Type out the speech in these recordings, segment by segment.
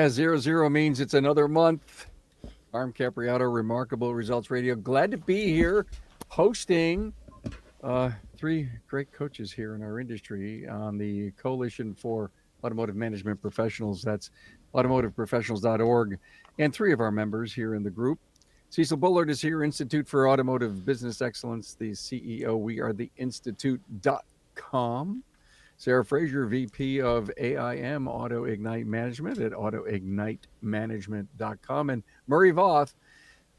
00 means it's another month. Arm Capriato, Remarkable Results Radio. Glad to be here hosting three great coaches here in our industry on the Coalition for Automotive Management Professionals. That's automotiveprofessionals.org. And three of our members here in the group. Cecil Bullard is here, Institute for Automotive Business Excellence, the CEO. We are the Institute.com. Sarah Frazier, VP of AIM Auto Ignite Management at autoignitemanagement.com. And Murray Voth,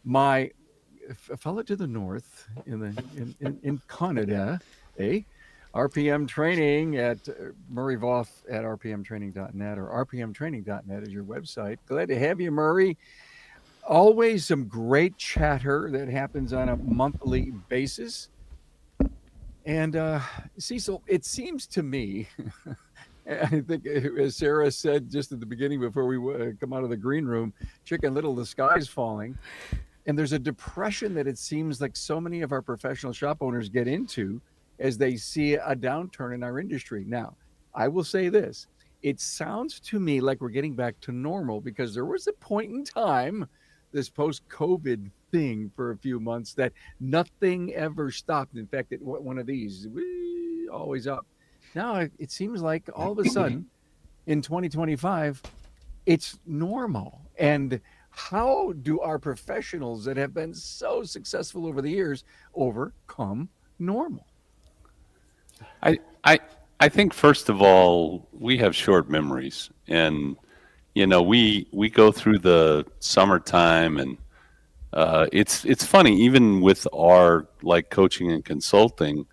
my fellow to the north in Canada, RPM Training at Murray Voth at rpmtraining.net, or rpmtraining.net is your website. Glad to have you, Murray. Always some great chatter that happens on a monthly basis. And Cecil, it seems to me, I think as Sarah said just at the beginning before we come out of the green room, Chicken Little, the sky's falling. And there's a depression that it seems like so many of our professional shop owners get into as they see a downturn in our industry. Now, I will say this. It sounds to me like we're getting back to normal, because there was a point in time, this post-COVID thing for a few months, that nothing ever stopped. In fact, one of these, always up. Now it seems like all of a sudden in 2025, it's normal. And how do our professionals that have been so successful over the years overcome normal? I think, first of all, we have short memories, and we go through the summertime, and it's funny, even with our coaching and consulting,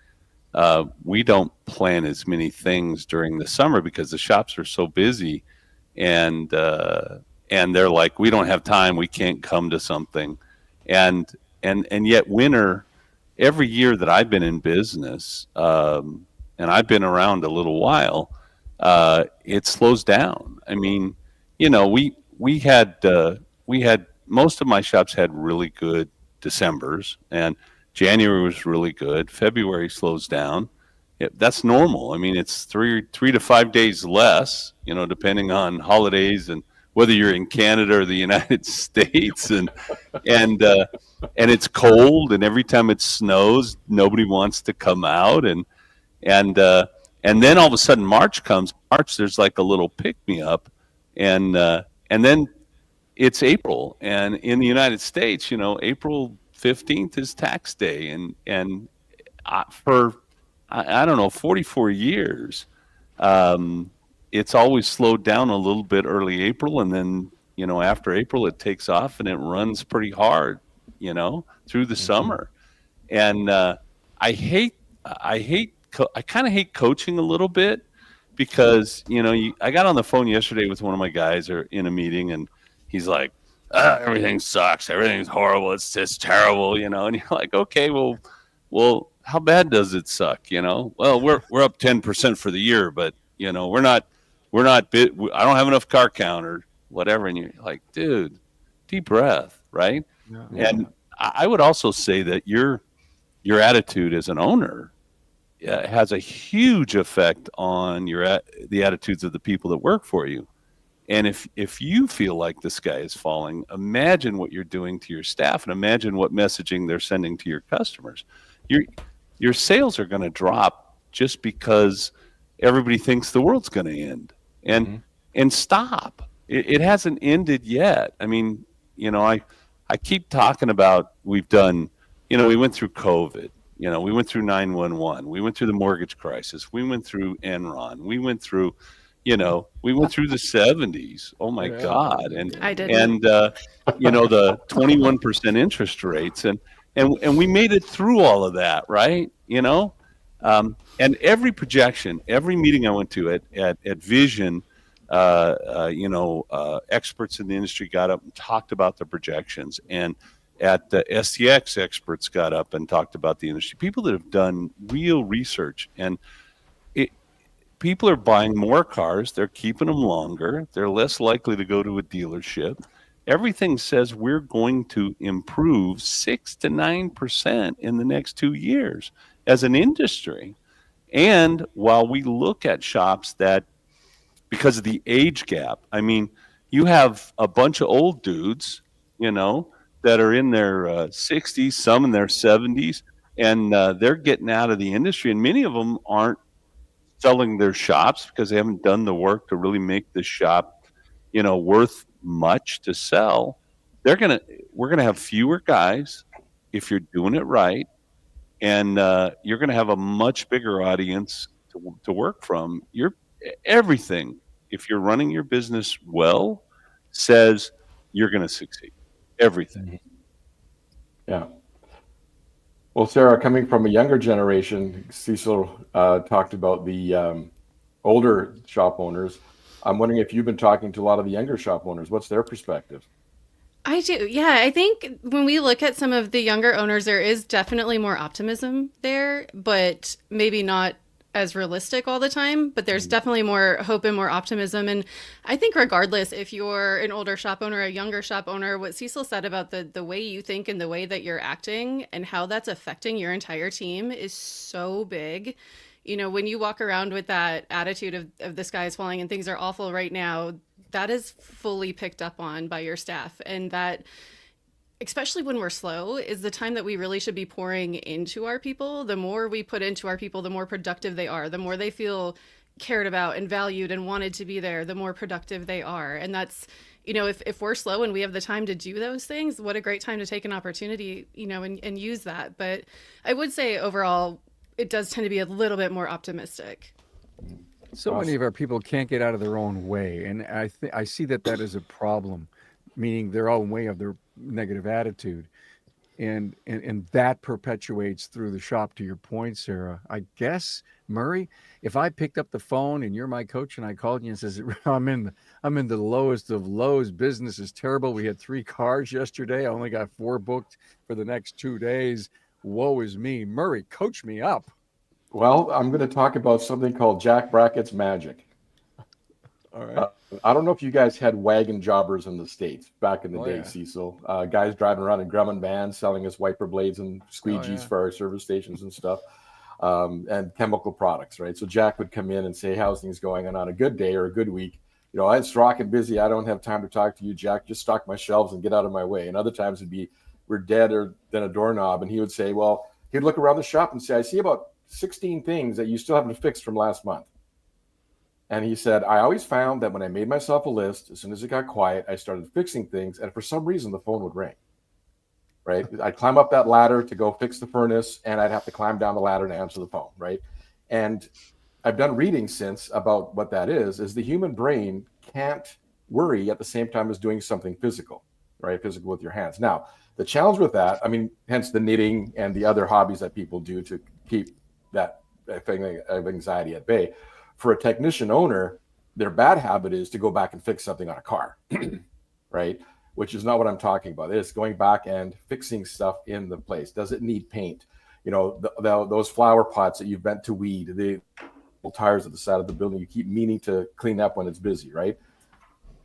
we don't plan as many things during the summer because the shops are so busy, and they're like, we don't have time, we can't come to something, and yet winter, every year that I've been in business, and I've been around a little while, it slows down. I mean, we had most of my shops had really good Decembers, and January was really good. February slows down. That's normal. I mean, it's three to 5 days less, depending on holidays and whether you're in Canada or the United States, and it's cold, and every time it snows, nobody wants to come out, and then all of a sudden March comes. March, there's like a little pick me up, and then it's April, and in the United States, April 15th is tax day, and for I don't know, 44 years, it's always slowed down a little bit early April, and then after April it takes off and it runs pretty hard, through the summer, and I kind of hate coaching a little bit, because I got on the phone yesterday with one of my guys or in a meeting, and he's like, everything sucks, everything's horrible, it's just terrible, and you're like, okay, well, how bad does it suck? Well, we're up 10% for the year, but we're not I don't have enough car count or whatever, and you're like, dude, deep breath, right? Yeah. And I would also say that your attitude as an owner has a huge effect on the attitudes of the people that work for you. And if you feel like the sky is falling, imagine what you're doing to your staff, and imagine what messaging they're sending to your customers. Your sales are going to drop just because everybody thinks the world's going to end. And stop. It hasn't ended yet. I mean, I keep talking about, we've done, we went through COVID. We went through 9/11. We went through the mortgage crisis. We went through Enron. We went through, we went through the 70s. Oh my God! And I did. And the 21% interest rates, and we made it through all of that, right? And every projection, every meeting I went to at Vision, experts in the industry got up and talked about the projections, and at the STX, experts got up and talked about the industry. People that have done real research, and people are buying more cars. They're keeping them longer. They're less likely to go to a dealership. Everything says we're going to improve 6 to 9% in the next 2 years as an industry. And while we look at shops that, because of the age gap, I mean, You have a bunch of old dudes, that are in their 60s, some in their 70s, and they're getting out of the industry. And many of them aren't selling their shops because they haven't done the work to really make the shop, worth much to sell. They're gonna We're gonna have fewer guys if you're doing it right, and you're gonna have a much bigger audience to work from. Everything, if you're running your business well, says you're gonna succeed. Everything. Yeah. Well, Sarah, coming from a younger generation, Cecil talked about the older shop owners. I'm wondering if you've been talking to a lot of the younger shop owners. What's their perspective? I do. Yeah, I think when we look at some of the younger owners, there is definitely more optimism there, but maybe not as realistic all the time. But there's definitely more hope and more optimism. And I think, regardless if you're an older shop owner, a younger shop owner, what Cecil said about the way you think and the way that you're acting and how that's affecting your entire team is so big. When you walk around with that attitude of the sky is falling and things are awful right now, that is fully picked up on by your staff. And that, especially when we're slow, is the time that we really should be pouring into our people. The more we put into our people, the more productive they are, the more they feel cared about and valued and wanted to be there, the more productive they are. And that's, if we're slow and we have the time to do those things, what a great time to take an opportunity, and use that. But I would say overall, it does tend to be a little bit more optimistic. So many of our people can't get out of their own way, and I see that is a problem, meaning their own way of their negative attitude, and that perpetuates through the shop. To your point, Sarah, I guess, Murray, if I picked up the phone and you're my coach and I called you and says I'm in the lowest of lows, business is terrible. We had 3 cars yesterday. I only got 4 booked for the next 2 days. Woe is me, Murray. Coach me up. Well, I'm going to talk about something called Jack Brackett's magic. All right. I don't know if you guys had wagon jobbers in the States back in the day, Yeah. Cecil. Guys driving around in Grumman vans selling us wiper blades and squeegees Yeah. for our service stations and stuff, and chemical products, right? So Jack would come in and say, how's things going? And on a good day or a good week, it's rocking busy. I don't have time to talk to you, Jack. Just stock my shelves and get out of my way. And other times it'd be, we're dead or than a doorknob. And he would say, well, he'd look around the shop and say, I see about 16 things that you still haven't fixed from last month. And he said, I always found that when I made myself a list, as soon as it got quiet, I started fixing things. And for some reason, the phone would ring, right? I'd climb up that ladder to go fix the furnace, and I'd have to climb down the ladder to answer the phone, right? And I've done reading since about what that is the human brain can't worry at the same time as doing something physical, right? Physical with your hands. Now, the challenge with that, hence the knitting and the other hobbies that people do to keep that feeling of anxiety at bay. For a technician owner, their bad habit is to go back and fix something on a car, right? Which is not what I'm talking about. It's going back and fixing stuff in the place. Does it need paint? Those flower pots that you've bent to weed, the tires at the side of the building you keep meaning to clean up when it's busy, right?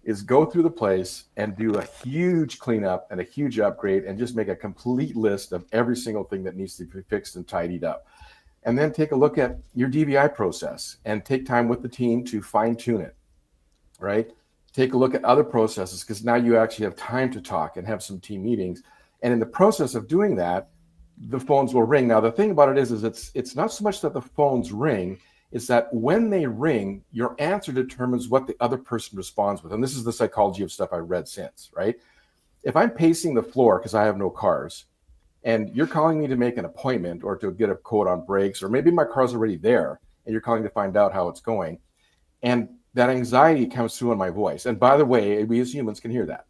Is go through the place and do a huge cleanup and a huge upgrade and just make a complete list of every single thing that needs to be fixed and tidied up. And then take a look at your DVI process and take time with the team to fine tune it, right? Take a look at other processes because now you actually have time to talk and have some team meetings. And in the process of doing that, the phones will ring. Now, the thing about it is it's not so much that the phones ring, it's that when they ring, your answer determines what the other person responds with. And this is the psychology of stuff I read since, right? If I'm pacing the floor because I have no cars, and you're calling me to make an appointment or to get a quote on brakes, or maybe my car's already there and you're calling to find out how it's going. And that anxiety comes through in my voice. And by the way, we as humans can hear that.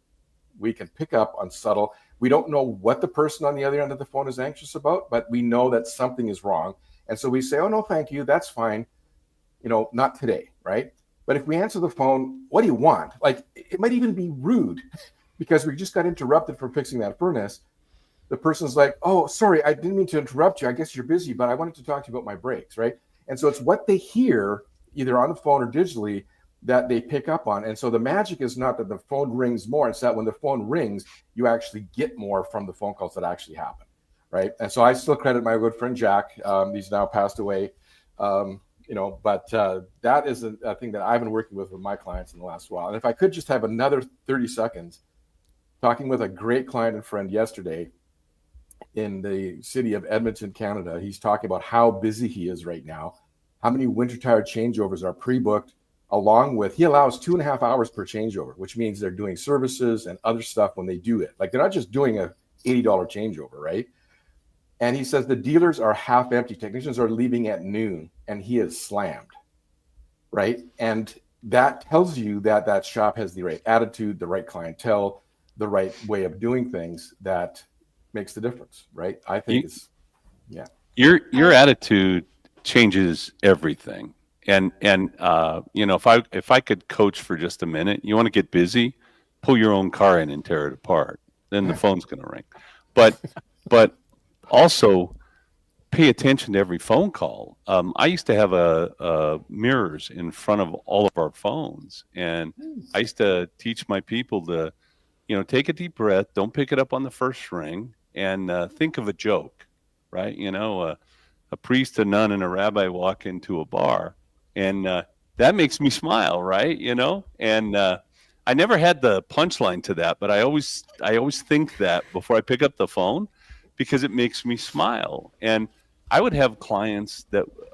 We can pick up on subtle. We don't know what the person on the other end of the phone is anxious about, but we know that something is wrong. And so we say, oh, no, thank you. That's fine. Not today, right? But if we answer the phone, what do you want? Like, it might even be rude because we just got interrupted from fixing that furnace. The person's like, oh, sorry, I didn't mean to interrupt you. I guess you're busy, but I wanted to talk to you about my brakes, right? And so it's what they hear either on the phone or digitally that they pick up on. And so the magic is not that the phone rings more. It's that when the phone rings, you actually get more from the phone calls that actually happen, right? And so I still credit my good friend Jack. He's now passed away But that is a thing that I've been working with my clients in the last while. And if I could just have another 30 seconds, talking with a great client and friend yesterday in the city of Edmonton, Canada. He's talking about how busy he is right now, how many winter tire changeovers are pre-booked, along with he allows 2.5 hours per changeover, which means they're doing services and other stuff when they do it. Like they're not just doing a $80 changeover, right? And he says the dealers are half empty. Technicians are leaving at noon, and he is slammed, right? And that tells you that that shop has the right attitude, the right clientele, the right way of doing things that makes the difference, right? I think it's, yeah. Your attitude changes everything. And if I could coach for just a minute, you want to get busy, pull your own car in and tear it apart. Then the phone's going to ring. But also pay attention to every phone call. I used to have a mirrors in front of all of our phones, and I used to teach my people to, take a deep breath, don't pick it up on the first ring, and think of a joke, right? A priest, a nun, and a rabbi walk into a bar, and that makes me smile, right? And I never had the punchline to that, but I always think that before I pick up the phone, because it makes me smile. And I would have clients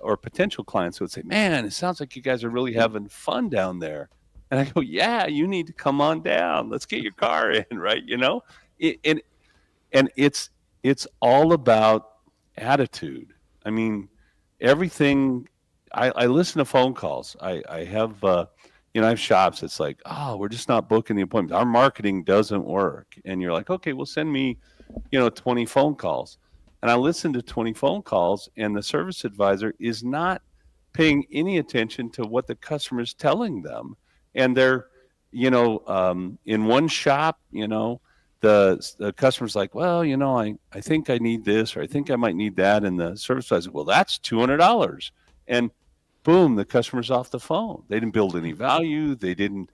or potential clients who would say, "Man, it sounds like you guys are really having fun down there." And I go, "Yeah, you need to come on down. Let's get your car in," right? And it's all about attitude. I mean, everything. I listen to phone calls. I have I have shops. It's like, oh, we're just not booking the appointments. Our marketing doesn't work. And you're like, okay, well, send me 20 phone calls. And I listen to 20 phone calls, and the service advisor is not paying any attention to what the customer is telling them. And they're, in one shop, the customer's like, well, I think I need this, or I think I might need that. And the service advisor, well, that's $200. And boom, the customer's off the phone. They didn't build any value. They didn't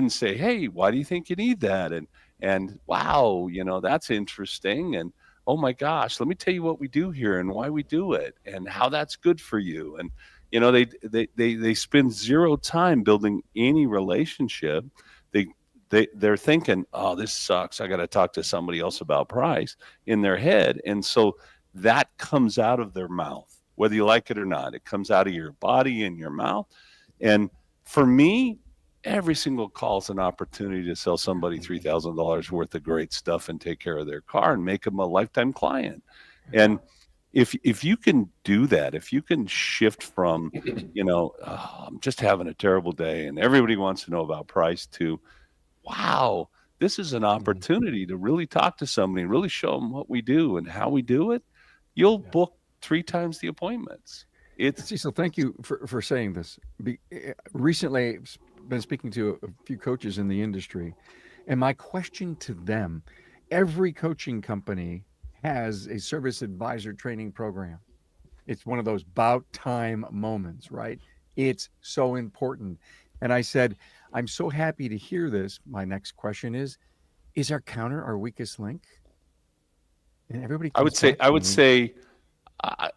say, hey, why do you think you need that? And wow, that's interesting. And oh my gosh, let me tell you what we do here and why we do it and how that's good for you. And they spend zero time building any relationship. They're thinking, oh, this sucks. I got to talk to somebody else about price in their head. And so that comes out of their mouth, whether you like it or not. It comes out of your body and your mouth. And for me, every single call is an opportunity to sell somebody $3,000 worth of great stuff and take care of their car and make them a lifetime client. And if you can do that, if you can shift from, I'm just having a terrible day and everybody wants to know about price, to, wow, this is an opportunity to really talk to somebody and really show them what we do and how we do it, you'll book 3 times the appointments. Cecil, thank you for saying this. Recently, been speaking to a few coaches in the industry, and my question to them: every coaching company has a service advisor training program. It's one of those about time moments, right? It's so important. And I said, I'm so happy to hear this. My next question is our counter our weakest link? And everybody, I would say,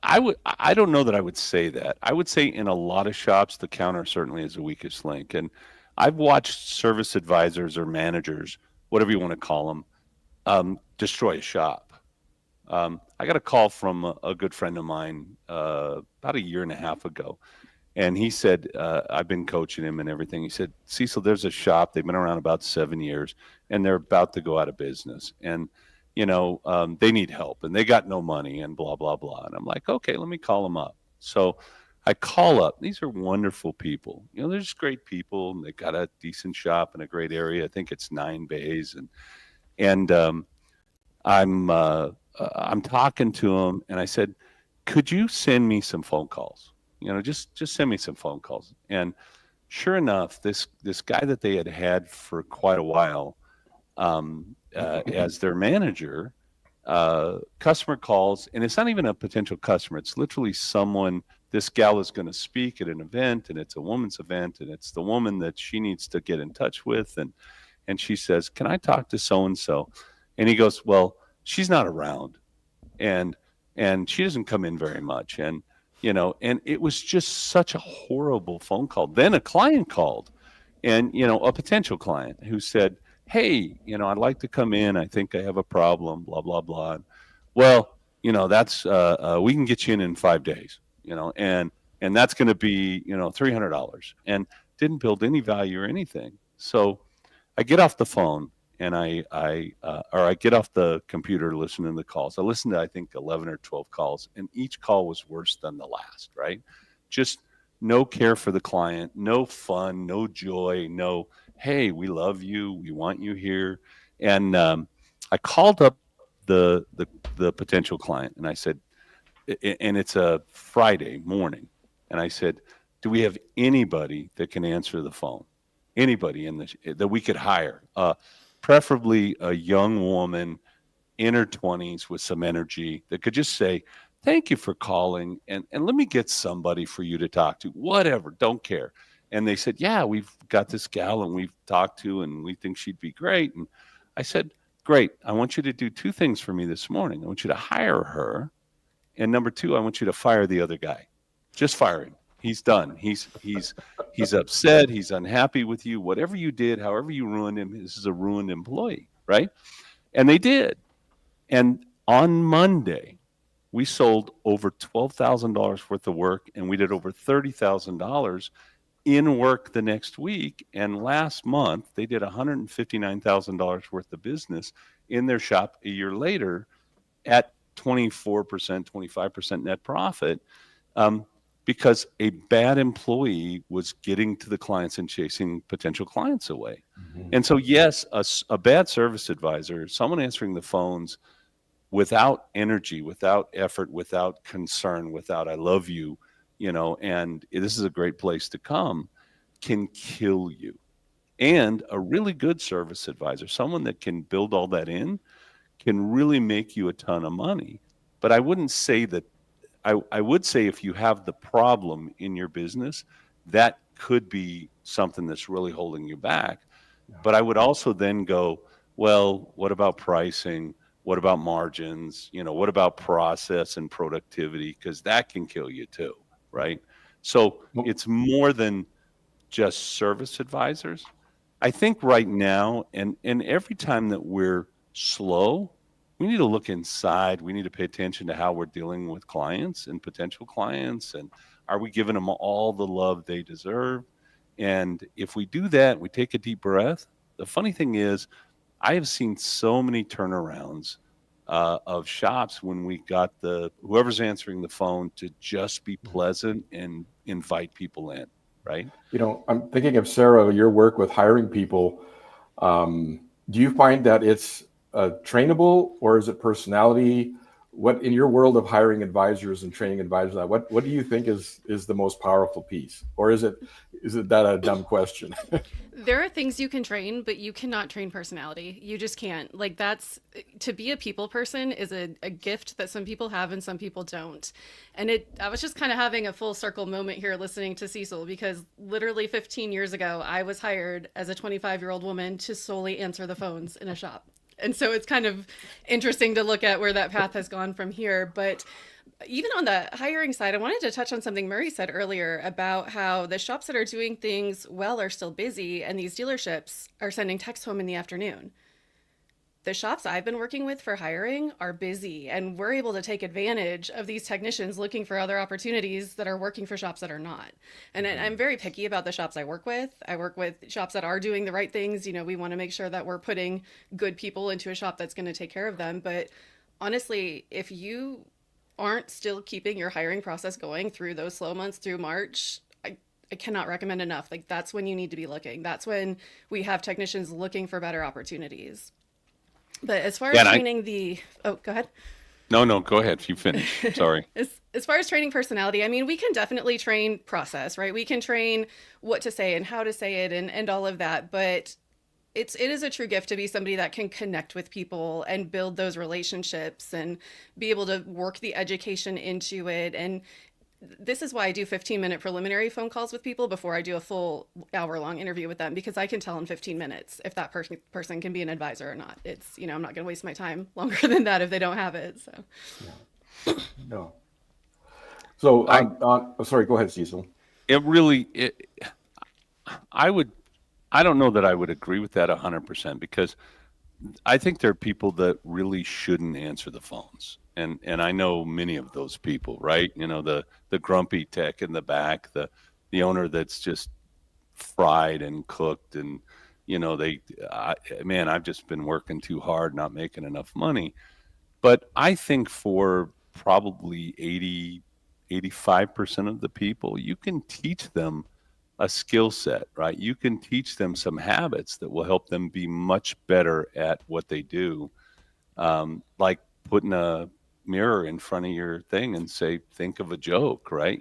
I don't know that I would say that. I would say in a lot of shops, the counter certainly is the weakest link. And I've watched service advisors or managers, whatever you want to call them, destroy a shop. I got a call from a good friend of mine about 1.5 years ago. And he said, I've been coaching him and everything. He said, Cecil, there's a shop. They've been around about 7 years, and they're about to go out of business. And they need help and they got no money and blah, blah, blah. And I'm like, okay, let me call them up. So I call up. These are wonderful people. They're just great people. And they got a decent shop in a great area. I think it's 9 bays. And I'm talking to them, and I said, could you send me some phone calls? Just send me some phone calls. And sure enough, this guy that they had for quite a while, as their manager, customer calls, and it's not even a potential customer. It's literally someone, this gal is going to speak at an event, and it's a woman's event, and it's the woman that she needs to get in touch with. And she says, can I talk to so-and-so? And he goes, well, she's not around, and she doesn't come in very much. And And it was just such a horrible phone call. Then a client called, and a potential client who said, hey, I'd like to come in, I think I have a problem, blah blah blah. Well, that's we can get you in 5 days, and that's going to be $300, and didn't build any value or anything. So I get off the phone, and I get off the computer listening to the calls. I listened to, I think, 11 or 12 calls, and each call was worse than the last, right? Just no care for the client, no fun, no joy, no, hey, we love you, we want you here. And I called up the potential client, and I said, and it's a Friday morning, and I said, do we have anybody that can answer the phone? Anybody that we could hire? Preferably a young woman in her 20s with some energy that could just say, thank you for calling, and let me get somebody for you to talk to, whatever, don't care. And they said, yeah, we've got this gal and we've talked to, and we think she'd be great. And I said, great, I want you to do two things for me this morning. I want you to hire her, and number two, I want you to fire the other guy. Just fire him. He's done. He's upset. He's unhappy with you. Whatever you did, however you ruined him, this is a ruined employee, right? And they did. And on Monday, we sold over $12,000 worth of work, and we did over $30,000 in work the next week. And last month, they did $159,000 worth of business in their shop a year later at 24%, 25% net profit. Because a bad employee was getting to the clients and chasing potential clients away. Mm-hmm. And so, yes, a bad service advisor, someone answering the phones without energy, without effort, without concern, without I love you, and this is a great place to come, can kill you. And a really good service advisor, someone that can build all that in, can really make you a ton of money. But I wouldn't say that. I would say if you have the problem in your business, that could be something that's really holding you back. Yeah. But I would also then go, well, what about pricing? What about margins? What about process and productivity? Because that can kill you too, right? So it's more than just service advisors. I think right now, and every time that we're slow, we need to look inside. We need to pay attention to how we're dealing with clients and potential clients, and are we giving them all the love they deserve? And if we do that, we take a deep breath. The funny thing is, I have seen so many turnarounds of shops when we got whoever's answering the phone to just be pleasant and invite people in, right? I'm thinking of, Sarah, your work with hiring people. Do you find that it's trainable, or is it personality? What, in your world of hiring advisors and training advisors, what do you think is the most powerful piece? Or is it that a dumb question? There are things you can train, but you cannot train personality. You just can't. Like, to be a people person is a gift that some people have and some people don't. And I was just kind of having a full circle moment here listening to Cecil, because literally 15 years ago, I was hired as a 25-year-old woman to solely answer the phones in a shop. And so it's kind of interesting to look at where that path has gone from here. But even on the hiring side, I wanted to touch on something Murray said earlier about how the shops that are doing things well are still busy, and these dealerships are sending texts home in the afternoon. The shops I've been working with for hiring are busy, and we're able to take advantage of these technicians looking for other opportunities that are working for shops that are not. And I'm very picky about the shops I work with. I work with shops that are doing the right things. We want to make sure that we're putting good people into a shop that's going to take care of them. But honestly, if you aren't still keeping your hiring process going through those slow months through March, I cannot recommend enough. Like, that's when you need to be looking. That's when we have technicians looking for better opportunities. But as far as training go ahead. No, go ahead. You finish. Sorry. As far as training personality, I mean, we can definitely train process, right? We can train what to say and how to say it and all of that. But it is a true gift to be somebody that can connect with people and build those relationships and be able to work the education into it. And this is why I do 15-minute preliminary phone calls with people before I do a full hour-long interview with them, because I can tell in 15 minutes if that person can be an advisor or not. It's, I'm not going to waste my time longer than that if they don't have it. So, no. So I sorry, go ahead, Cecil. it really it, I would I don't know that I would agree with that 100% because I think there are people that really shouldn't answer the phones. And I know many of those people, right? The grumpy tech in the back, the owner that's just fried and cooked and they man, I've just been working too hard, not making enough money. But I think for probably 85% of the people, you can teach them a skill set, right? You can teach them some habits that will help them be much better at what they do. Like putting a mirror in front of your thing and say, think of a joke, right?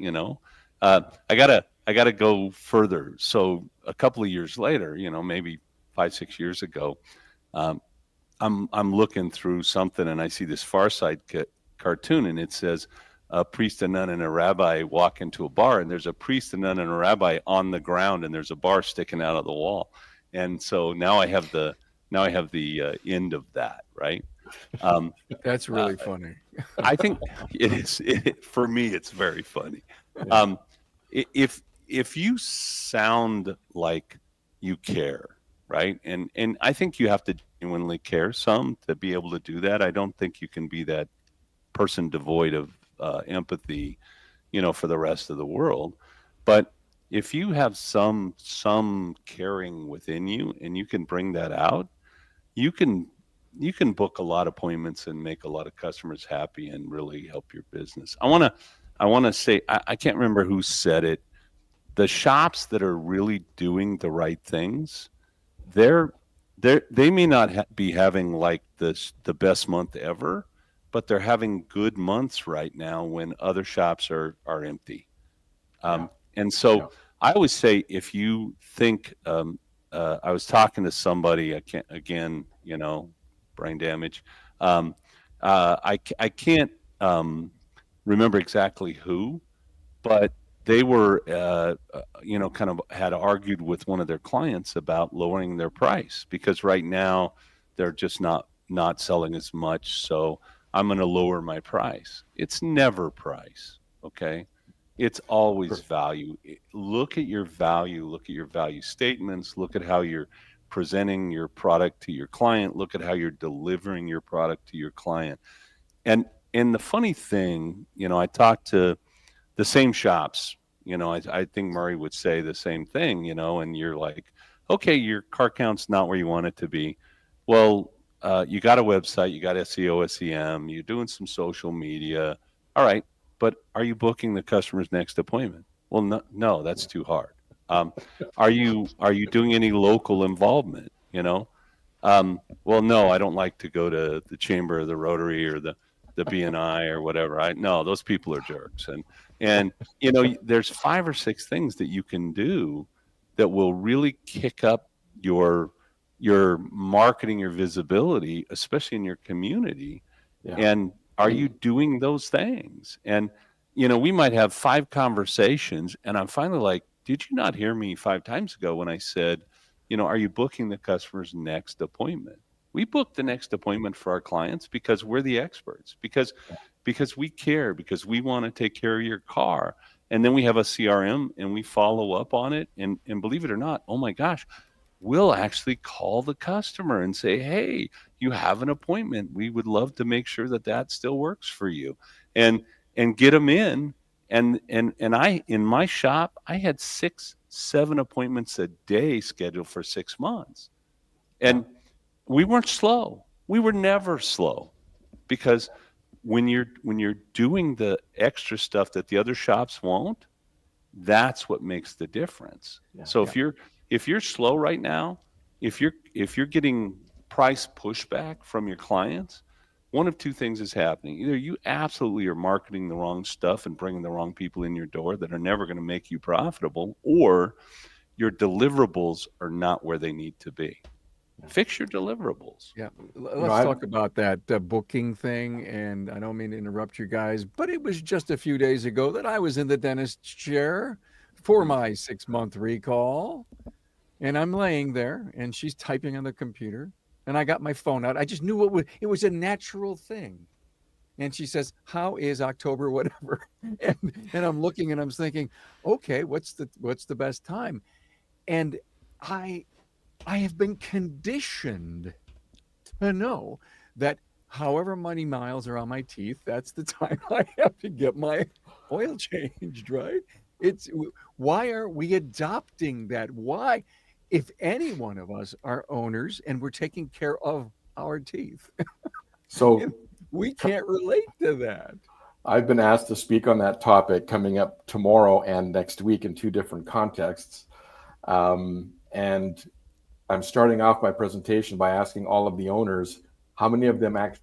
I gotta go further. So a couple of years later, maybe 5, 6 years ago, um, I'm looking through something and I see this Far Side cartoon and it says a priest, a nun, and a rabbi walk into a bar and there's a priest, a nun, and a rabbi on the ground and there's a bar sticking out of the wall. And so now I have the end of that, right? Um, That's uh, really funny. I think it is for me. It's very funny. Yeah. Um, if you sound like you care, right? And I think you have to genuinely care some to be able to do that. I don't think you can be that person devoid of empathy, for the rest of the world. But if you have some caring within you and you can bring that out, you can you can book a lot of appointments and make a lot of customers happy and really help your business. I want to say I can't remember who said it. The shops that are really doing the right things, they're they may not be having like the best month ever, but they're having good months right now when other shops are empty. Yeah. And Yeah. so I always say if you think, I was talking to somebody, I can't, again, brain damage. Um, I can't remember exactly who, but they were, kind of had argued with one of their clients about lowering their price because right now they're just not selling as much. So I'm going to lower my price. It's never price, okay? It's always value. Look at your value. Look at your value statements. Look at how you're presenting your product to your client. Look at how you're delivering your product to your client. And and the funny thing, I talked to the same shops. I think Murray would say the same thing, and you're like, okay, your car count's not where you want it to be. Well, you got a website, you got SEO, SEM, you're doing some social media. All right, but are you booking the customer's next appointment? Well, no, no, that's too hard. Um, are you doing any local involvement? Well, no, I don't like to go to the chamber or the Rotary or the BNI or whatever. No, those people are jerks. And there's 5 or 6 things that you can do that will really kick up your your marketing, your visibility, especially in your community. Yeah. And are you doing those things? And we might have 5 conversations, and I'm finally like, did you not hear me 5 times ago when I said, are you booking the customer's next appointment? We book the next appointment for our clients because we're the experts, because we care, because we want to take care of your car. And then we have a CRM and we follow up on it. And believe it or not, oh my gosh, we'll actually call the customer and say, hey, you have an appointment. We would love to make sure that still works for you. And get them in. And I, in my shop, I had 6, 7 appointments a day scheduled for 6 months. And we weren't slow. We were never slow because when you're doing the extra stuff that the other shops won't, that's what makes the difference. Yeah. So if you're slow right now, if you're getting price pushback from your clients, one of 2 things is happening. Either you absolutely are marketing the wrong stuff and bringing the wrong people in your door that are never going to make you profitable, or your deliverables are not where they need to be. Fix your deliverables. Yeah, know, let's I- talk about that booking thing. And I don't mean to interrupt you guys, but it was just a few days ago that I was in the dentist's chair for my 6-month recall. And I'm laying there and she's typing on the computer and I got my phone out. I just knew it was a natural thing. And she says, "How is October whatever?" And I'm looking and I'm thinking, "Okay, what's the best time?" And I I have been conditioned to know that however many miles are on my teeth, that's the time I have to get my oil changed, right? It's why are we adopting that? Why, if any one of us are owners and we're taking care of our teeth, So we can't relate to that. I've been asked to speak on that topic coming up tomorrow and next week in two different contexts. And I'm starting off my presentation by asking all of the owners how many of them actually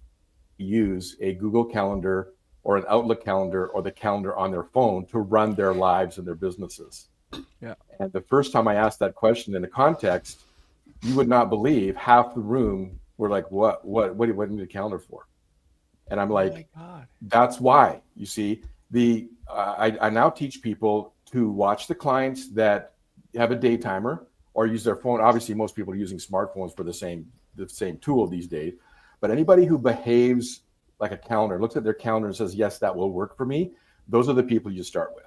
use a Google Calendar or an Outlook calendar or the calendar on their phone to run their lives and their businesses. Yeah. And the first time I asked that question in a context, you would not believe half the room were like, what do you need a calendar for? And I'm Oh like, my God. that's why. You see, I now teach people to watch the clients that have a day timer or use their phone. Obviously, most people are using smartphones for the same tool these days. But anybody who behaves like a calendar, looks at their calendar and says, "Yes, that will work for me," those are the people you start with,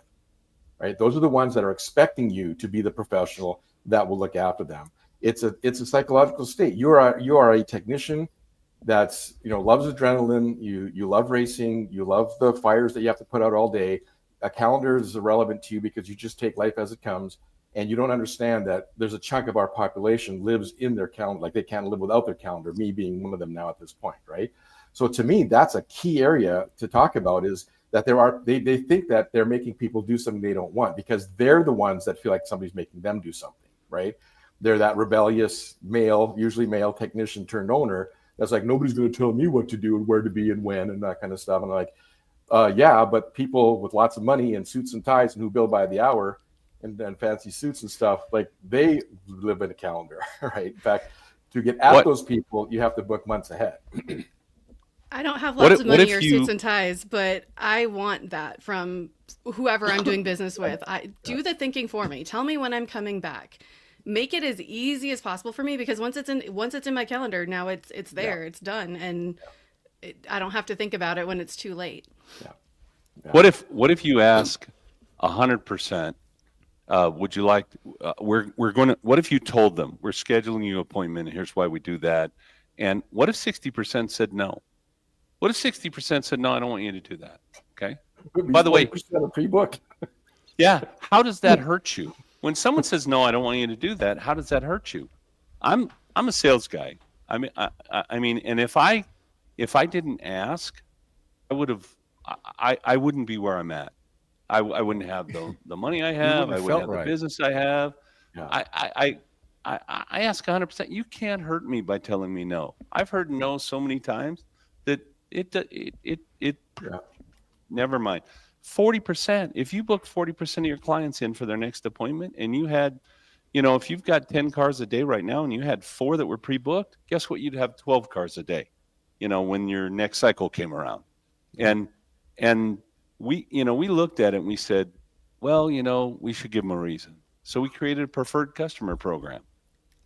right? Those are the ones that are expecting you to be the professional that will look after them. It's a psychological state. You are a technician that's loves adrenaline. You love racing. You love the fires that you have to put out all day. A calendar is irrelevant to you because you just take life as it comes, and you don't understand that there's a chunk of our population lives in their calendar, like they can't live without their calendar. Me being one of them now at this point, right? So to me, that's a key area to talk about. Is that they think that they're making people do something they don't want because they're the ones that feel like somebody's making them do something, right? They're that rebellious male, usually male technician turned owner that's like, nobody's going to tell me what to do and where to be and when and that kind of stuff. And I'm like, yeah, but people with lots of money and suits and ties and who bill by the hour and fancy suits and stuff, like they live in a calendar, right? In fact, to get at those people, you have to book months ahead. I don't have lots of money or you suits and ties, but I want that from whoever I'm doing business with. Do the thinking for me. Tell me when I'm coming back. Make it as easy as possible for me because once it's in my calendar, now it's there, it's done, and I don't have to think about it when it's too late. Yeah. What if you ask 100%? Would you like? We're going to. What if you told them we're scheduling you an appointment? And here's why we do that. And what if 60% said no? What if 60% said no? I don't want you to do that. Okay. By the way, pre-book. Yeah. How does that hurt you? When someone says no, I don't want you to do that. How does that hurt you? I'm a sales guy. I mean, and if I didn't ask, I would have. I wouldn't be where I'm at. I wouldn't have the money I have. I wouldn't have the business I have. Yeah. I ask 100%. You can't hurt me by telling me no. I've heard no so many times that it never mind. 40%. If you book 40% of your clients in for their next appointment, and you had, if you've got 10 cars a day right now, and you had 4 that were pre-booked, guess what? You'd have 12 cars a day. When your next cycle came around, and we looked at it and we said, well, we should give them a reason. So we created a preferred customer program,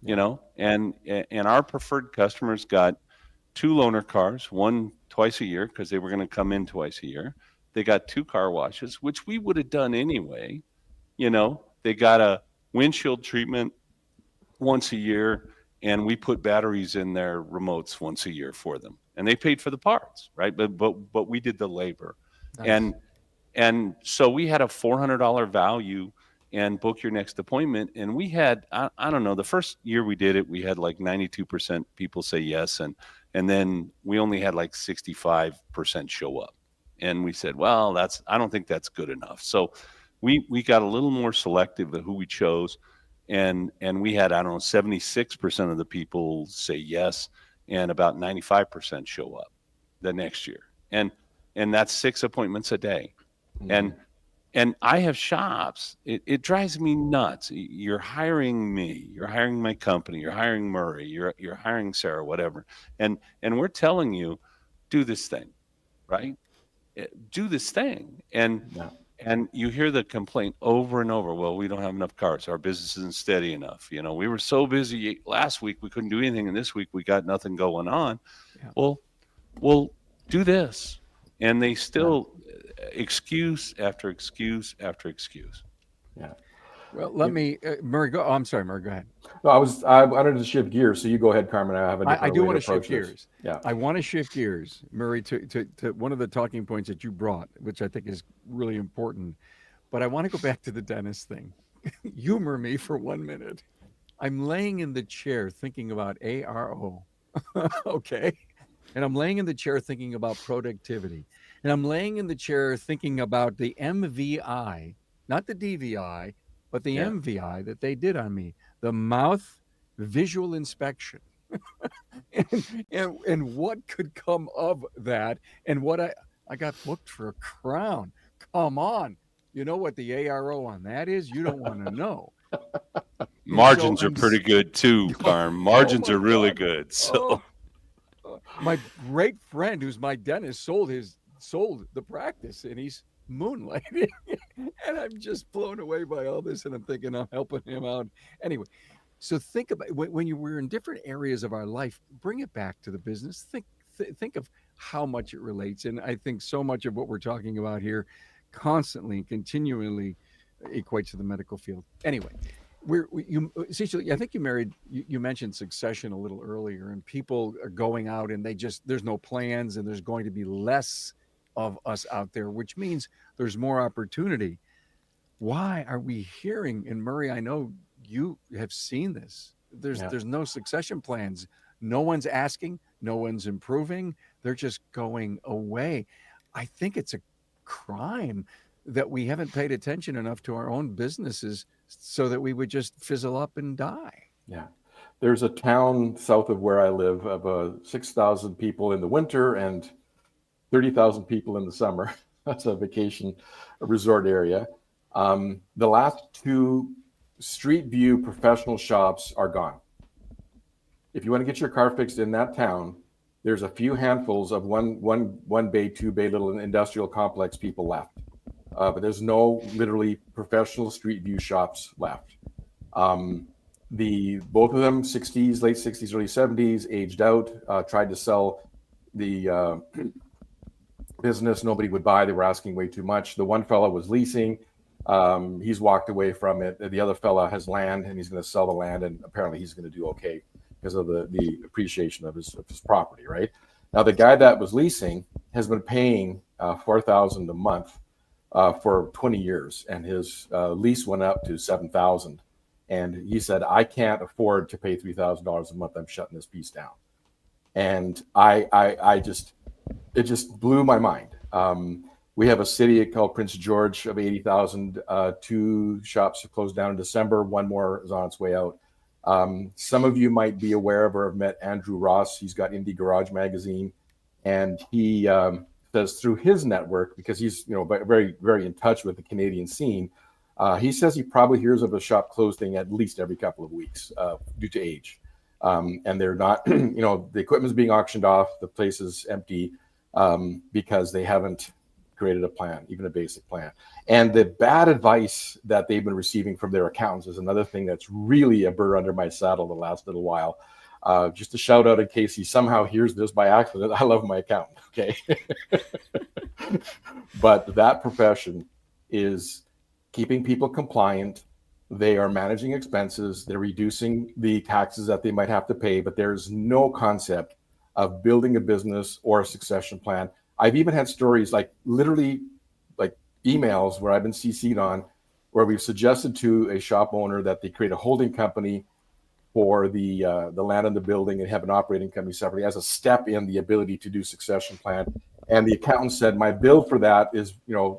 and our preferred customers got 2 loaner cars, one twice a year because they were going to come in twice a year. They got 2 car washes, which we would have done anyway. They got a windshield treatment once a year, and we put batteries in their remotes once a year for them. And they paid for the parts, right? But we did the labor. Nice. And so we had a $400 value and book your next appointment. And we had, I don't know, the first year we did it, we had like 92% people say yes. And then we only had like 65% show up. And we said, well, I don't think that's good enough. So we got a little more selective of who we chose. And we had, I don't know, 76% of the people say yes, and about 95% show up the next year. And that's 6 appointments a day. Mm-hmm. And I have shops. It drives me nuts. You're hiring me. You're hiring my company. You're hiring Murray. You're hiring Sarah, whatever. And we're telling you, do this thing, right? Do this thing. And you hear the complaint over and over. Well, we don't have enough cars. Our business isn't steady enough. We were so busy last week, we couldn't do anything. And this week we got nothing going on. Yeah. Well, do this. and they still excuse after excuse after excuse. Yeah. Well, let me, Murray, go. Oh, I'm sorry, Murray, go ahead. No, I wanted to shift gears, so you go ahead, Carmen. I have a different I do way want to to shift approach this. gears. Yeah. I want to shift gears, Murray, to one of the talking points that you brought, which I think is really important. But I want to go back to the dentist thing. Humor me for 1 minute. I'm laying in the chair thinking about ARO. Okay. And I'm laying in the chair thinking about productivity. And I'm laying in the chair thinking about the MVI, not the DVI, but the Yeah. MVI that they did on me, the mouth visual inspection. And what could come of that, and what I got booked for a crown. Come on. You know what the ARO on that is? You don't want to know. And so Margins are pretty good too, Carm. oh Margins my are really God. good. So My great friend, who's my dentist, sold the practice, and he's moonlighting, and I'm just blown away by all this, and I'm thinking I'm helping him out. Anyway, so think about when you were in different areas of our life. Bring it back to the business. Think of how much it relates, and I think so much of what we're talking about here, constantly, continually, equates to the medical field. Anyway, Cecil, I think you mentioned succession a little earlier, and people are going out and there's no plans, and there's going to be less of us out there, which means there's more opportunity. Why are we hearing, and Murray, I know you have seen this, there's no succession plans. No one's asking, no one's improving, they're just going away. I think it's a crime that we haven't paid attention enough to our own businesses so that we would just fizzle up and die. Yeah. There's a town south of where I live of 6,000 people in the winter and 30,000 people in the summer. That's a vacation resort area. The last two Street View professional shops are gone. If you want to get your car fixed in that town, there's a few handfuls of one bay, two bay little industrial complex people left. But there's no literally professional Street View shops left. Both of them, 60s, late 60s, early 70s, aged out, tried to sell the business. Nobody would buy. They were asking way too much. The one fellow was leasing. He's walked away from it. The other fella has land, and he's going to sell the land, and apparently he's going to do okay because of the appreciation of his property, right? Now, the guy that was leasing has been paying $4,000 a month for 20 years, and his lease went up to $7,000. And he said, I can't afford to pay $3,000 a month. I'm shutting this piece down. And it just blew my mind. We have a city called Prince George of 80,000. Two shops have closed down in December. One more is on its way out. Some of you might be aware of or have met Andrew Ross. He's got Indie Garage Magazine, and he says through his network, because he's very, very in touch with the Canadian scene, he says he probably hears of a shop closing at least every couple of weeks due to age. And they're not, the equipment's being auctioned off, the place is empty because they haven't created a plan, even a basic plan. And the bad advice that they've been receiving from their accountants is another thing that's really a burr under my saddle the last little while. Just a shout out in case he somehow hears this by accident. I love my accountant, okay? But that profession is keeping people compliant. They are managing expenses. They're reducing the taxes that they might have to pay, but there's no concept of building a business or a succession plan. I've even had stories literally emails where I've been CC'd on, where we've suggested to a shop owner that they create a holding company for the land and the building and have an operating company separately as a step in the ability to do succession plan. And the accountant said, my bill for that is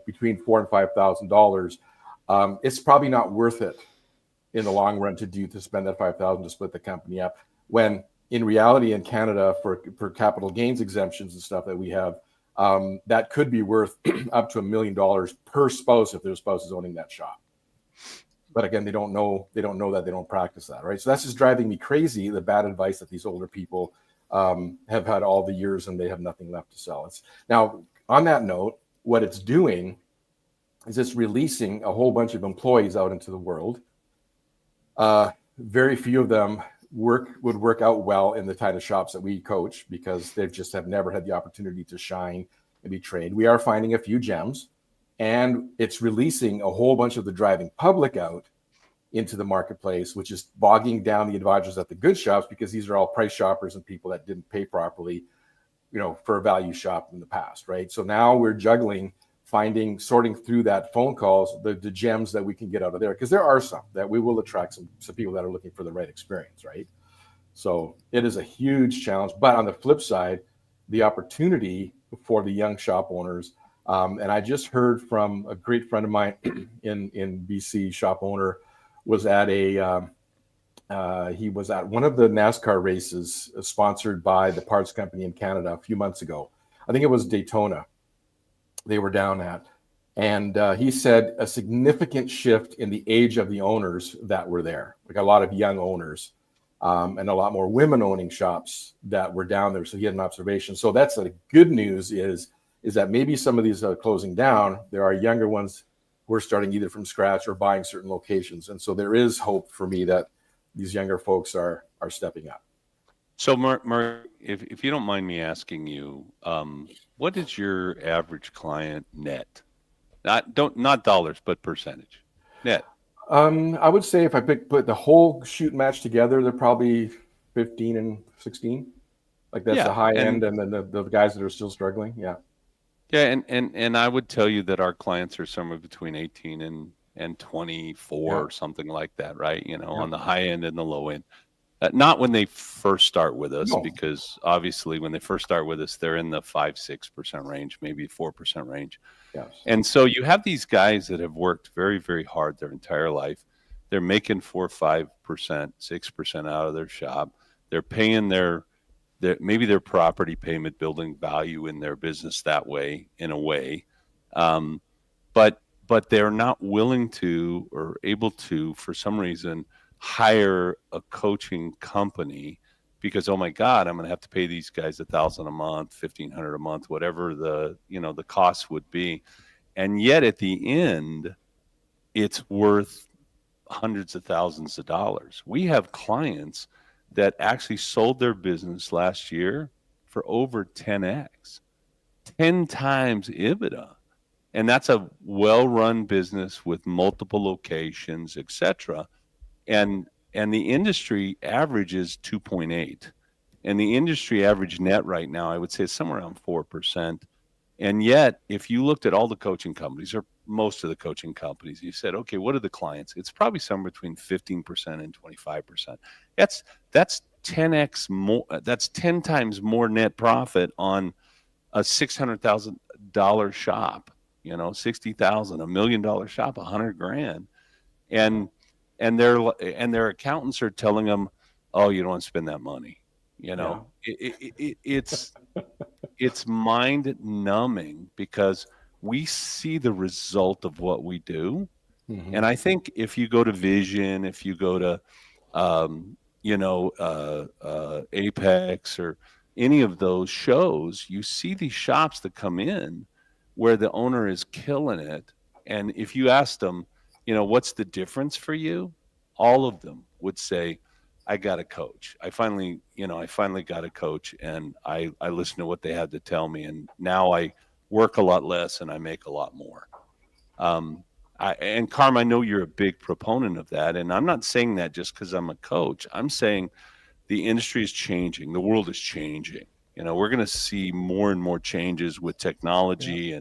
between $4,000 and $5,000. It's probably not worth it in the long run to spend that $5,000 to split the company up. When in reality, in Canada, for capital gains exemptions and stuff that we have, that could be worth up to $1 million per spouse if their spouse is owning that shop. But again, they don't know that, they don't practice that, right? So that's just driving me crazy, the bad advice that these older people have had all the years and they have nothing left to sell. Now, on that note, what it's doing is it's releasing a whole bunch of employees out into the world. Very few of them would work out well in the kind of shops that we coach because they just have never had the opportunity to shine and be trained. We are finding a few gems, and it's releasing a whole bunch of the driving public out into the marketplace, which is bogging down the advisors at the good shops, because these are all price shoppers and people that didn't pay properly, for a value shop in the past, right? So now we're juggling, sorting through that phone calls, the gems that we can get out of there, because there are some that we will attract some people that are looking for the right experience, right? So it is a huge challenge. But on the flip side, the opportunity for the young shop owners, and I just heard from a great friend of mine in BC, shop owner, was at he was at one of the NASCAR races sponsored by the parts company in Canada a few months ago. I think it was Daytona they were down at. And he said a significant shift in the age of the owners that were there, like a lot of young owners, and a lot more women owning shops that were down there. So he had an observation. So that's the good news is that maybe some of these are closing down. There are younger ones who are starting either from scratch or buying certain locations. And so there is hope for me that these younger folks are stepping up. So, Mark, if you don't mind me asking you, what is your average client net? Not dollars, but percentage net. I would say if I put the whole shoot match together, they're probably 15 and 16. Like that's the high end, and then the guys that are still struggling. Yeah. Yeah, and I would tell you that our clients are somewhere between 18 and 24 or something like that, right? On the high end and the low end. Not when they first start with us, because obviously when they first start with us, they're in the 5-6% range, maybe 4% range. Yes. And so you have these guys that have worked very, very hard their entire life. They're making 4, 5%, 6% out of their shop. They're paying maybe their property payment, building value in their business that way, in a way. But they're not willing to or able to, for some reason, hire a coaching company because, oh my God, I'm going to have to pay these guys $1,000 a month, $1,500 a month, whatever the cost would be. And yet at the end, it's worth hundreds of thousands of dollars. We have clients that actually sold their business last year for over 10x, 10 times EBITDA. And that's a well-run business with multiple locations, et cetera. And the industry average is 2.8, and the industry average net right now, I would say, is somewhere around 4%. And yet, if you looked at all the coaching companies, or most of the coaching companies, you said, okay, what are the clients? It's probably somewhere between 15% and 25%. That's 10x more. That's 10 times more net profit on a $600,000 shop. $60,000, $1 million shop, $100,000, and their accountants are telling them, oh, you don't want to spend that money. It's mind numbing, because we see the result of what we do. Mm-hmm. And I think if you go to Vision, if you go to Apex or any of those shows, you see these shops that come in where the owner is killing it. And if you ask them, what's the difference for you? All of them would say, I got a coach. I finally got a coach, and I listened to what they had to tell me. And now I work a lot less and I make a lot more. And Carm, I know you're a big proponent of that. And I'm not saying that just because I'm a coach. I'm saying the industry is changing. The world is changing. We're going to see more and more changes with technology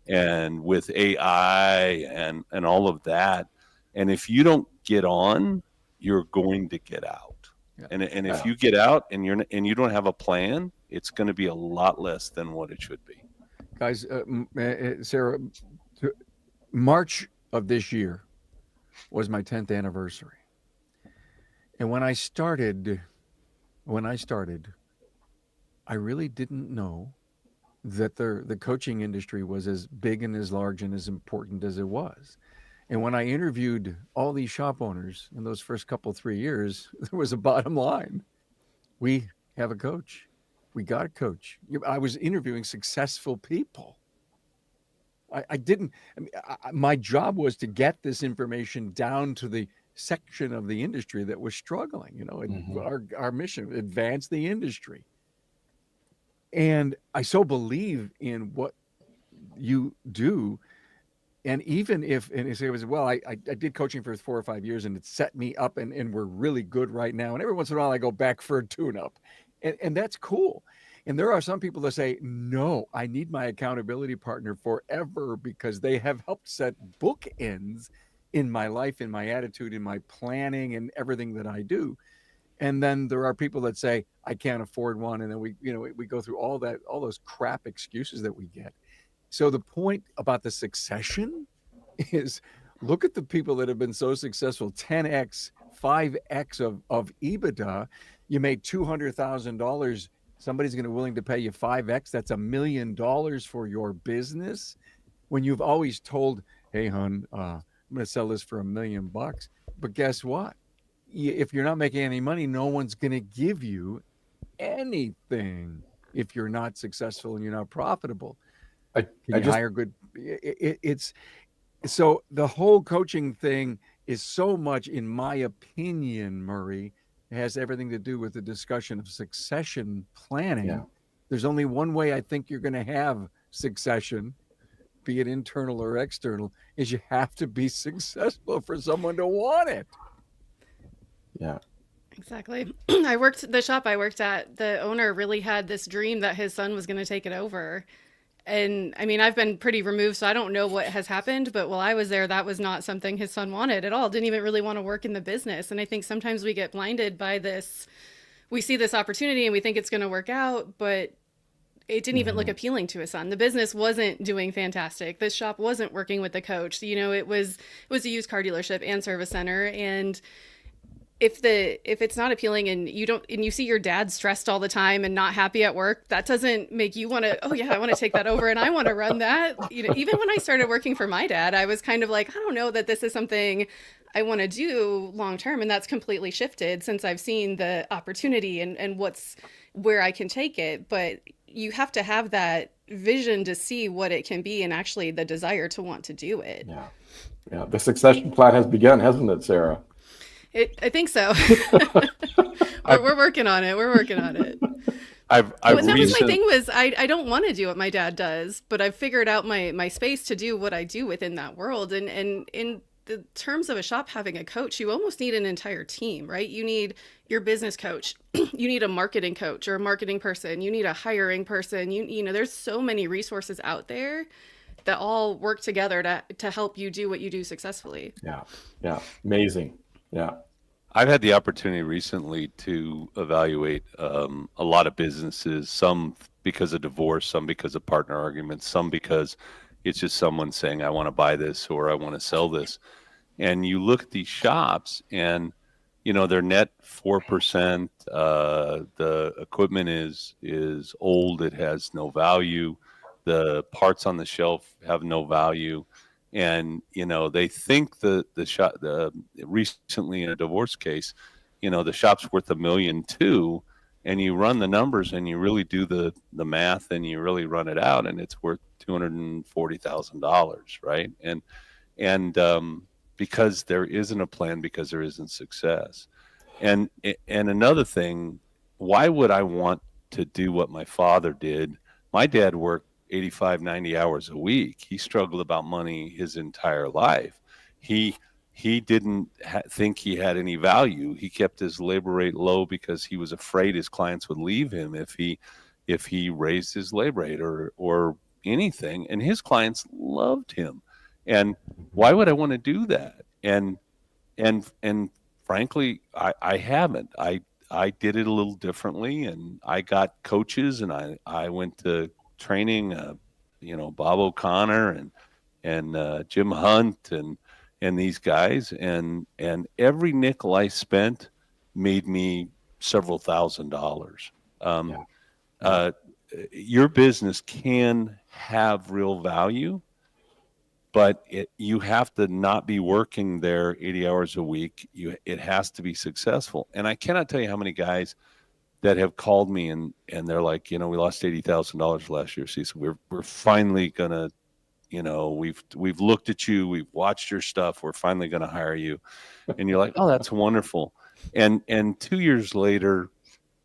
and with AI and all of that. And if you don't get on, you're going to get out. Yeah. And if you get out and you don't have a plan, it's going to be a lot less than what it should be. Guys, Sarah, March of this year was my 10th anniversary. And when I started, I really didn't know that the coaching industry was as big and as large and as important as it was. And when I interviewed all these shop owners in those first 3 years, there was a bottom line. We have a coach. We got a coach. I was interviewing successful people. My job was to get this information down to the section of the industry that was struggling, and our mission, advance the industry. And I so believe in what you do. And even if, and you say, well, I did coaching for 4 or 5 years and it set me up and we're really good right now. And every once in a while I go back for a tune up, and that's cool. And there are some people that say, no, I need my accountability partner forever because they have helped set bookends in my life, in my attitude, in my planning, and everything that I do. And then there are people that say, I can't afford one. And then we go through all those crap excuses that we get. So the point about the succession is look at the people that have been so successful, 10x, 5x of EBITDA. You made $200,000. Somebody's going to willing to pay you 5x. That's $1 million for your business. When you've always told, hey, hon, I'm going to sell this for $1 million. But guess what? If you're not making any money, no one's going to give you anything if you're not successful and you're not profitable. Can you hire good? It's so the whole coaching thing is so much, in my opinion, Murray, has everything to do with the discussion of succession planning. Yeah. There's only one way I think you're going to have succession, be it internal or external, is you have to be successful for someone to want it. Yeah. Exactly. The shop I worked at, the owner really had this dream that his son was going to take it over. And I mean, I've been pretty removed, so I don't know what has happened. But while I was there, that was not something his son wanted at all. Didn't even really want to work in the business. And I think sometimes we get blinded by this. We see this opportunity and we think it's going to work out, but it didn't even look appealing to his son. The business wasn't doing fantastic. This shop wasn't working with the coach. It was a used car dealership and service center. And if it's not appealing and you see your dad stressed all the time and not happy at work, that doesn't make you want to, oh yeah, I want to take that over and I want to run that. Even when I started working for my dad, I was kind of like, I don't know that this is something I want to do long term. And that's completely shifted since I've seen the opportunity and where I can take it. But you have to have that vision to see what it can be and actually the desire to want to do it. Yeah. Yeah. The succession plan has begun, hasn't it, Sarah? I think so. We're working on it. We're working on it. That was my thing was I don't want to do what my dad does, but I've figured out my space to do what I do within that world. And in the terms of a shop having a coach, you almost need an entire team, right? You need your business coach. You need a marketing coach or a marketing person. You need a hiring person. There's so many resources out there that all work together to help you do what you do successfully. Yeah. Yeah. Amazing. Yeah. I've had the opportunity recently to evaluate a lot of businesses, some because of divorce, some because of partner arguments, some because it's just someone saying, I want to buy this or I want to sell this. And you look at these shops and, they're net 4%. The equipment is old. It has no value. The parts on the shelf have no value. And, they think the shop, recently in a divorce case, the shop's worth $1.2 million, and you run the numbers and you really do the math and you really run it out and it's worth $240,000. Right. And because there isn't a plan, because there isn't success. And another thing, why would I want to do what my father did? My dad worked 85, 90 hours a week. He struggled about money his entire life. He didn't think he had any value. He kept his labor rate low because he was afraid his clients would leave him if he raised his labor rate or anything. And his clients loved him. And why would I want to do that? And frankly, I haven't. I did it a little differently, and I got coaches, and I went to training, Bob O'Connor and Jim Hunt and these guys, and every nickel I spent made me several $1,000s. Your business can have real value, but you have to not be working there 80 hours a week. It has to be successful. And I cannot tell you how many guys that have called me and they're like, we lost $80,000 last year. So we're finally gonna, we've looked at you, we've watched your stuff, we're finally gonna hire you. And you're like, oh, that's wonderful. And 2 years later,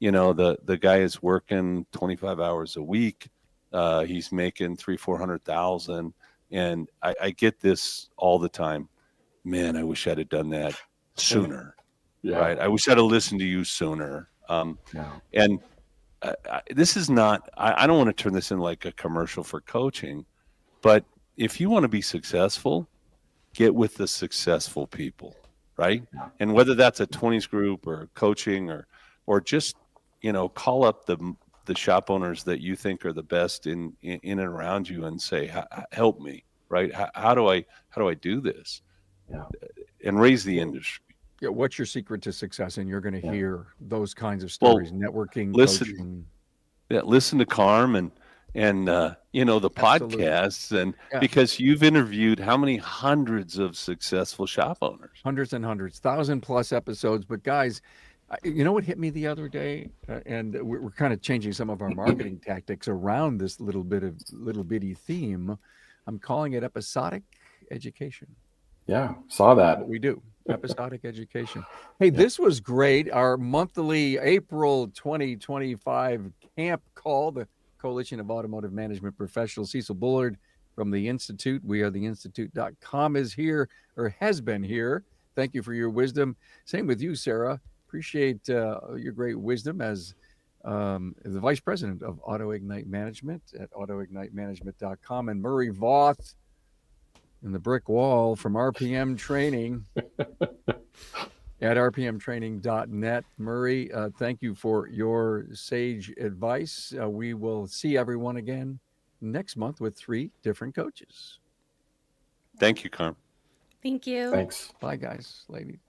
the guy is working 25 hours a week. He's making 300,000-400,000. And I get this all the time. Man, I wish I'd have done that sooner. Yeah. Right. I wish I'd have listened to you sooner. Yeah. And this is not, I don't want to turn this in like a commercial for coaching, but if you want to be successful, get with the successful people, right? Yeah. And whether that's a 20s group or coaching or just, call up the shop owners that you think are the best in and around you and say, help me, right? How do I do this? Yeah. And raise the industry. Yeah, what's your secret to success? And you're going to Yeah. hear those kinds of Well, stories, networking, listen- coaching. Yeah, listen to Carm and the Absolutely. podcasts, and Yeah. because you've interviewed how many hundreds of successful shop owners. Hundreds and hundreds, 1,000+ episodes. But guys, you know what hit me the other day? And we're kind of changing some of our marketing tactics around this little bitty theme. I'm calling it episodic education. Yeah. Saw that. What we do, episodic education. Hey, this was great. Our monthly April 2025 camp call, the Coalition of Automotive Management Professionals. Cecil Bullard from the Institute, we are the institute.com, is here or has been here. Thank you for your wisdom. Same with you, Sarah. Appreciate your great wisdom as the Vice President of Auto Ignite Management at autoignitemanagement.com, and Murray Voth in the brick wall from RPM Training at rpmtraining.net. Murray, thank you for your sage advice. We will see everyone again next month with 3 different coaches. Thank you, Carm. Thank you. Thanks. Bye, guys, ladies.